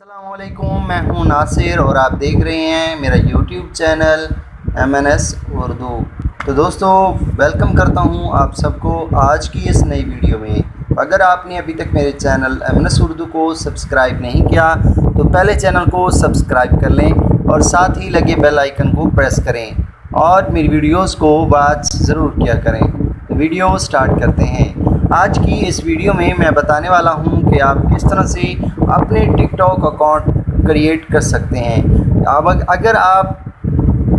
अस्सलामुअलैकुम, मैं हूं नासिर और आप देख रहे हैं मेरा यूट्यूब चैनल MNS उर्दू। तो दोस्तों, वेलकम करता हूं आप सबको आज की इस नई वीडियो में। अगर आपने अभी तक मेरे चैनल MNS उर्दू को सब्सक्राइब नहीं किया तो पहले चैनल को सब्सक्राइब कर लें और साथ ही लगे बेल आइकन को प्रेस करें और मेरी वीडियोज़ को वॉच ज़रूर किया करें। तो वीडियो स्टार्ट करते हैं। आज की इस वीडियो में मैं बताने वाला हूं कि आप किस तरह से अपने टिकटॉक अकाउंट क्रिएट कर सकते हैं। अब अगर आप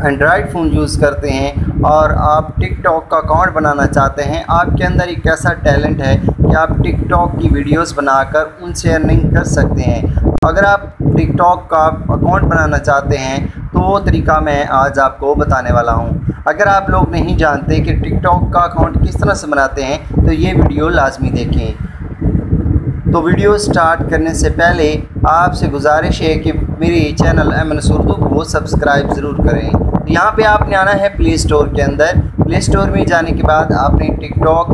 एंड्रॉयड फ़ोन यूज़ करते हैं और आप टिकटॉक का अकाउंट बनाना चाहते हैं, आपके अंदर एक ऐसा टैलेंट है कि आप टिकटॉक की वीडियोस बनाकर उनसे अर्निंग कर सकते हैं। अगर आप टिकटॉक का अकाउंट बनाना चाहते हैं तो वो तरीका मैं आज आपको बताने वाला हूँ। अगर आप लोग नहीं जानते कि टिकटॉक का अकाउंट किस तरह से बनाते हैं तो ये वीडियो लाजमी देखें। तो वीडियो स्टार्ट करने से पहले आपसे गुजारिश है कि मेरे चैनल MNS उर्दू को सब्सक्राइब ज़रूर करें। यहाँ पे आपने आना है प्ले स्टोर के अंदर। प्ले स्टोर में जाने के बाद आपने टिकटॉक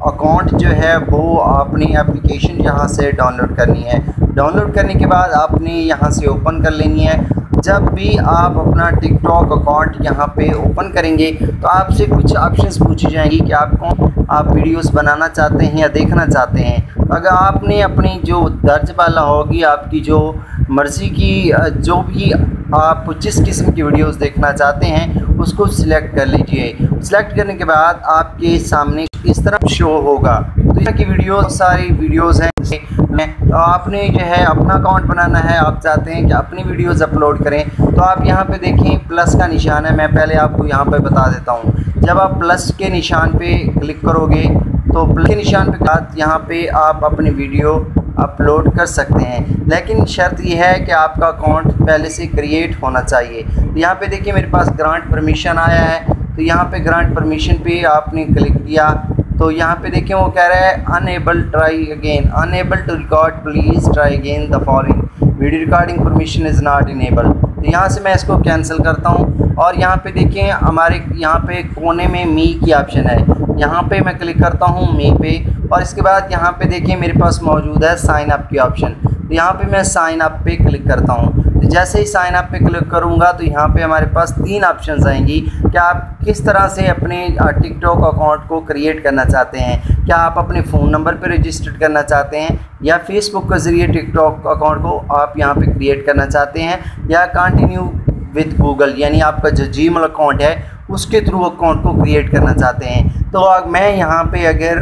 अकाउंट जो है वो अपनी एप्लीकेशन यहाँ से डाउनलोड करनी है। डाउनलोड करने के बाद आपने यहाँ से ओपन कर लेनी है। जब भी आप अपना टिकटॉक अकाउंट यहाँ पे ओपन करेंगे तो आपसे कुछ ऑप्शंस पूछी जाएंगी कि आप वीडियोस बनाना चाहते हैं या देखना चाहते हैं। अगर आपने अपनी जो दर्ज वाला होगी, आपकी जो मर्ज़ी की जो भी आप जिस किस्म की वीडियोस देखना चाहते हैं उसको सिलेक्ट कर लीजिए। सिलेक्ट करने के बाद आपके सामने इस तरफ शो होगा। तो यहाँ की वीडियो सारी वीडियोस हैं। तो आपने जो है अपना अकाउंट बनाना है, आप चाहते हैं कि अपनी वीडियोस अपलोड करें तो आप यहाँ पे देखें प्लस का निशान है। मैं पहले आपको यहाँ पे बता देता हूँ। जब आप प्लस के निशान पे क्लिक करोगे तो प्लस के निशान पे बाद यहाँ पे आप अपनी वीडियो अपलोड कर सकते हैं, लेकिन शर्त यह है कि आपका अकाउंट पहले से क्रिएट होना चाहिए। तो यहाँ पे देखिए मेरे पास ग्रांट परमिशन आया है। तो यहाँ पे ग्रांट परमिशन पे आपने क्लिक किया तो यहाँ पे देखिए वो कह रहा है unable try again, unable to record, please try again the following, video recording permission is not enable. तो यहाँ से मैं इसको कैंसिल करता हूँ और यहाँ पे देखिए हमारे यहाँ पे कोने में मी की ऑप्शन है। यहाँ पे मैं क्लिक करता हूँ मी पे और इसके बाद यहाँ पे देखिए मेरे पास मौजूद है साइन अप की ऑप्शन। तो यहाँ पे मैं साइन अप पे क्लिक करता हूँ। तो जैसे ही साइन अप पे क्लिक करूँगा तो यहाँ पे हमारे पास 3 ऑप्शंस आएंगी कि आप किस तरह से अपने टिकटॉक अकाउंट को क्रिएट करना चाहते हैं। क्या आप अपने फ़ोन नंबर पे रजिस्टर करना चाहते हैं या फेसबुक के ज़रिए टिकटॉक अकाउंट को आप यहाँ पे क्रिएट करना चाहते हैं या कंटिन्यू विद गूगल, यानी आपका जो जीमेल अकाउंट है उसके थ्रू अकाउंट को क्रिएट करना चाहते हैं। तो मैं यहाँ पे अगर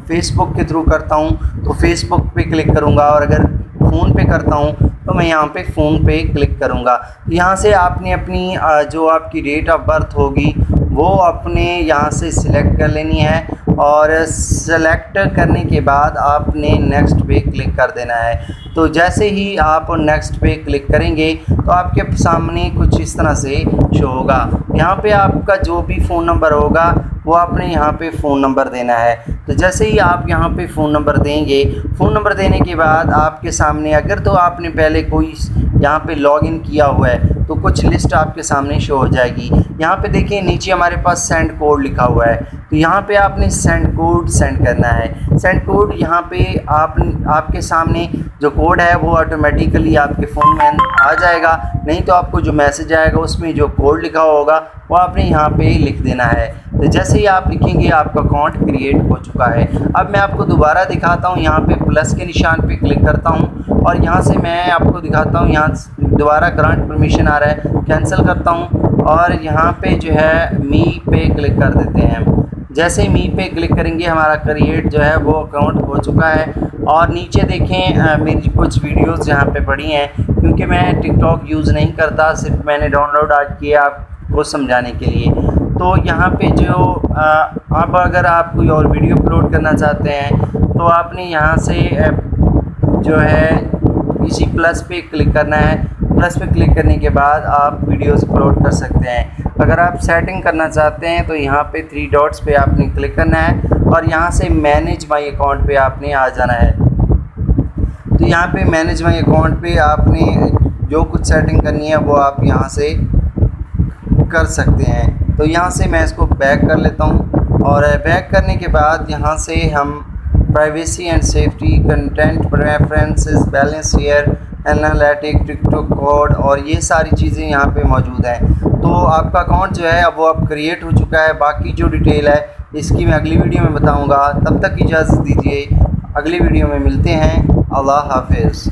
फेसबुक के थ्रू करता हूँ तो फेसबुक पे क्लिक करूँगा और अगर फ़ोन पे करता हूँ तो मैं यहाँ पे फ़ोन पे क्लिक करूँगा। यहाँ से आपने अपनी जो आपकी डेट ऑफ बर्थ होगी वो अपने यहाँ से सिलेक्ट कर लेनी है और सेलेक्ट करने के बाद आपने नेक्स्ट पे क्लिक कर देना है। तो जैसे ही आप नेक्स्ट पे क्लिक करेंगे तो आपके सामने कुछ इस तरह से शो होगा। यहाँ पे आपका जो भी फ़ोन नंबर होगा वो आपने यहाँ पे फ़ोन नंबर देना है। तो जैसे ही आप यहाँ पे फ़ोन नंबर देंगे, फ़ोन नंबर देने के बाद आपके सामने अगर तो आपने पहले कोई यहाँ पे लॉगिन किया हुआ है तो कुछ लिस्ट आपके सामने शो हो जाएगी। यहाँ पे देखिए नीचे हमारे पास सेंड कोड लिखा हुआ है। तो यहाँ पे आपने सेंड कोड सेंड करना है। सेंड कोड यहाँ पे आपके सामने जो कोड है वो ऑटोमेटिकली आपके फ़ोन में आ जाएगा, नहीं तो आपको जो मैसेज आएगा उसमें जो कोड लिखा होगा वो आपने यहाँ पे लिख देना है। तो जैसे ही आप लिखेंगे आपका अकाउंट क्रिएट हो चुका है। अब मैं आपको दोबारा दिखाता हूँ। यहाँ पे प्लस के निशान पे क्लिक करता हूँ और यहाँ से मैं आपको दिखाता हूँ। यहाँ दोबारा ग्रांट परमिशन आ रहा है, कैंसिल करता हूँ और यहाँ पे जो है मी पे क्लिक कर देते हैं। जैसे ही मी पे क्लिक करेंगे हमारा क्रिएट जो है वो अकाउंट हो चुका है। और नीचे देखें मेरी कुछ वीडियोस यहाँ पे पड़ी हैं, क्योंकि मैं टिकटॉक यूज़ नहीं करता, सिर्फ मैंने डाउनलोड आज किया आपको समझाने के लिए। तो यहाँ पे जो अब अगर आप कोई और वीडियो अपलोड करना चाहते हैं तो आपने यहाँ से जो है इसी प्लस पे क्लिक करना है। प्लस पे क्लिक करने के बाद आप वीडियोस अपलोड कर सकते हैं। अगर आप सेटिंग करना चाहते हैं तो यहाँ पे 3 डॉट्स पे आपने क्लिक करना है और यहाँ से मैनेज माई अकाउंट पे आपने आ जाना है। तो यहाँ पे मैनेज माई अकाउंट पे आपने जो कुछ सेटिंग करनी है वो आप यहाँ से कर सकते हैं। तो यहाँ से मैं इसको बैक कर लेता हूँ और बैक करने के बाद यहाँ से हम privacy and safety, content preferences, balance share, analytic, TikTok code और ये सारी चीज़ें यहाँ पे मौजूद हैं। तो आपका अकाउंट जो है अब वो अब क्रिएट हो चुका है। बाकी जो डिटेल है इसकी मैं अगली वीडियो में बताऊँगा। तब तक इजाज़त दीजिए, अगली वीडियो में मिलते हैं। अल्लाह हाफिज़।